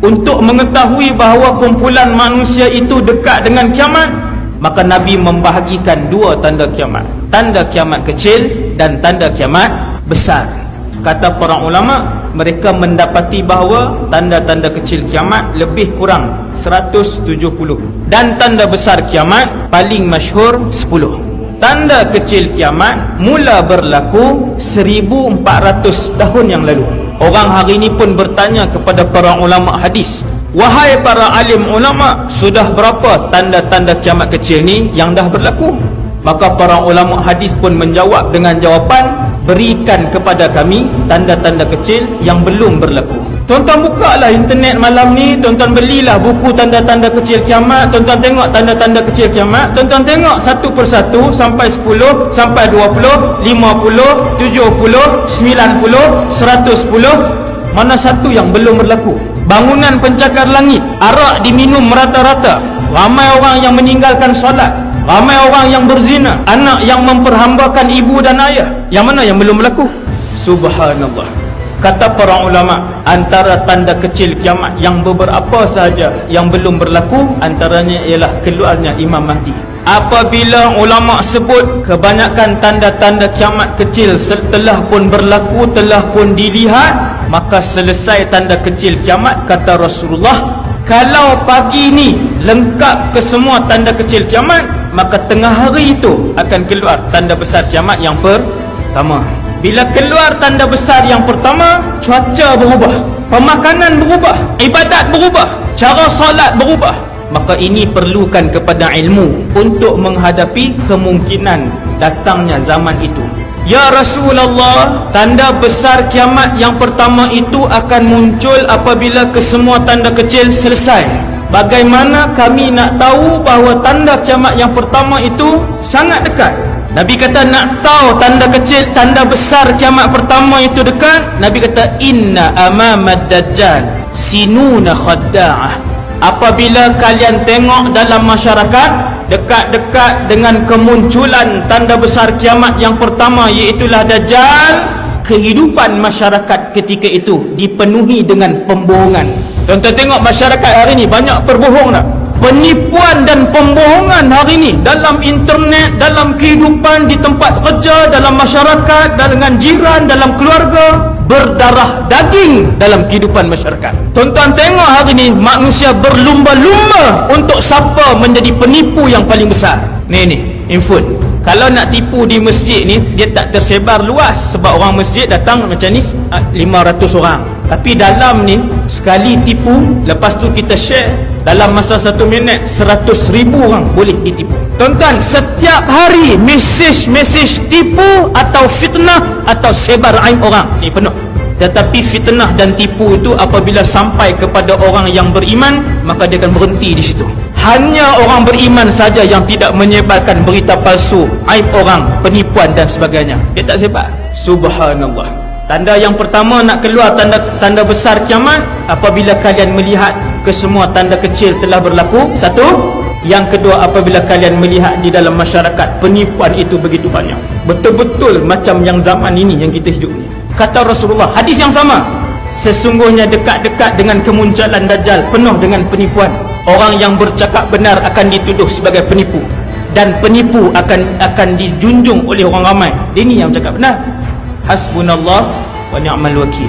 untuk mengetahui bahawa kumpulan manusia itu dekat dengan kiamat, maka Nabi membahagikan dua tanda kiamat, tanda kiamat kecil dan tanda kiamat besar. Kata para ulama, mereka mendapati bahawa tanda-tanda kecil kiamat lebih kurang 170 dan tanda besar kiamat paling masyhur 10. Tanda kecil kiamat mula berlaku 1400 tahun yang lalu. Orang hari ini pun bertanya kepada para ulama hadis, wahai para alim ulama, sudah berapa tanda-tanda kiamat kecil ni yang dah berlaku? Maka para ulama hadis pun menjawab dengan jawapan, berikan kepada kami tanda-tanda kecil yang belum berlaku. Tuan-tuan bukalah internet malam ni, tuan-tuan belilah buku tanda-tanda kecil kiamat, tuan-tuan tengok tanda-tanda kecil kiamat, tuan-tuan tengok satu persatu sampai 10, sampai 20, 50, 70, 90, 110. Mana satu yang belum berlaku? Bangunan pencakar langit, arak diminum merata-rata, ramai orang yang meninggalkan solat, ramai orang yang berzina, anak yang memperhambakan ibu dan ayah. Yang mana yang belum berlaku? Subhanallah. Kata para ulama, antara tanda kecil kiamat yang beberapa sahaja yang belum berlaku, antaranya ialah keluarnya Imam Mahdi. Apabila ulama sebut kebanyakan tanda-tanda kiamat kecil telah pun berlaku, telah pun dilihat, maka selesai tanda kecil kiamat. Kata Rasulullah, kalau pagi ni lengkap ke semua tanda kecil kiamat, maka tengah hari itu akan keluar tanda besar kiamat yang pertama. Bila keluar tanda besar yang pertama, cuaca berubah, pemakanan berubah, ibadat berubah, cara solat berubah. Maka ini perlukan kepada ilmu untuk menghadapi kemungkinan datangnya zaman itu. Ya Rasulullah, tanda besar kiamat yang pertama itu akan muncul apabila kesemua tanda kecil selesai. Bagaimana kami nak tahu bahawa tanda kiamat yang pertama itu sangat dekat? Nabi kata, nak tahu tanda kecil, tanda besar kiamat pertama itu dekat, Nabi kata, inna amamad dajjal sinuna khadda'ah. Apabila kalian tengok dalam masyarakat dekat-dekat dengan kemunculan tanda besar kiamat yang pertama, iaitulah Dajjal, kehidupan masyarakat ketika itu dipenuhi dengan pembohongan. Tuan-tuan tengok masyarakat hari ini banyak berbohong tak? Penipuan dan pembohongan hari ini dalam internet, dalam kehidupan, di tempat kerja, dalam masyarakat, dengan jiran, dalam keluarga, berdarah daging dalam kehidupan masyarakat. Tuan-tuan tengok hari ini manusia berlumba-lumba untuk siapa menjadi penipu yang paling besar. Ni info. Kalau nak tipu di masjid ni, dia tak tersebar luas sebab orang masjid datang macam ni 500 orang. Tapi dalam ni sekali tipu, lepas tu kita share, dalam masa 1 minit 100,000 orang boleh ditipu. Tuan-tuan, setiap hari mesej tipu atau fitnah atau sebar aib orang ni penuh. Tetapi fitnah dan tipu itu apabila sampai kepada orang yang beriman, maka dia akan berhenti di situ. Hanya orang beriman saja yang tidak menyebarkan berita palsu, aib orang, penipuan dan sebagainya. Dia tak sebar. Subhanallah. Tanda yang pertama nak keluar tanda besar kiamat apabila kalian melihat kesemua tanda kecil telah berlaku. Satu. Yang kedua, apabila kalian melihat di dalam masyarakat penipuan itu begitu banyak. Betul-betul macam yang zaman ini yang kita hidup ni. Kata Rasulullah, hadis yang sama, sesungguhnya dekat-dekat dengan kemunculan Dajjal penuh dengan penipuan. Orang yang bercakap benar akan dituduh sebagai penipu, dan penipu akan dijunjung oleh orang ramai. Ini yang cakap benar. Hasbunallah wa ni'mal wakil.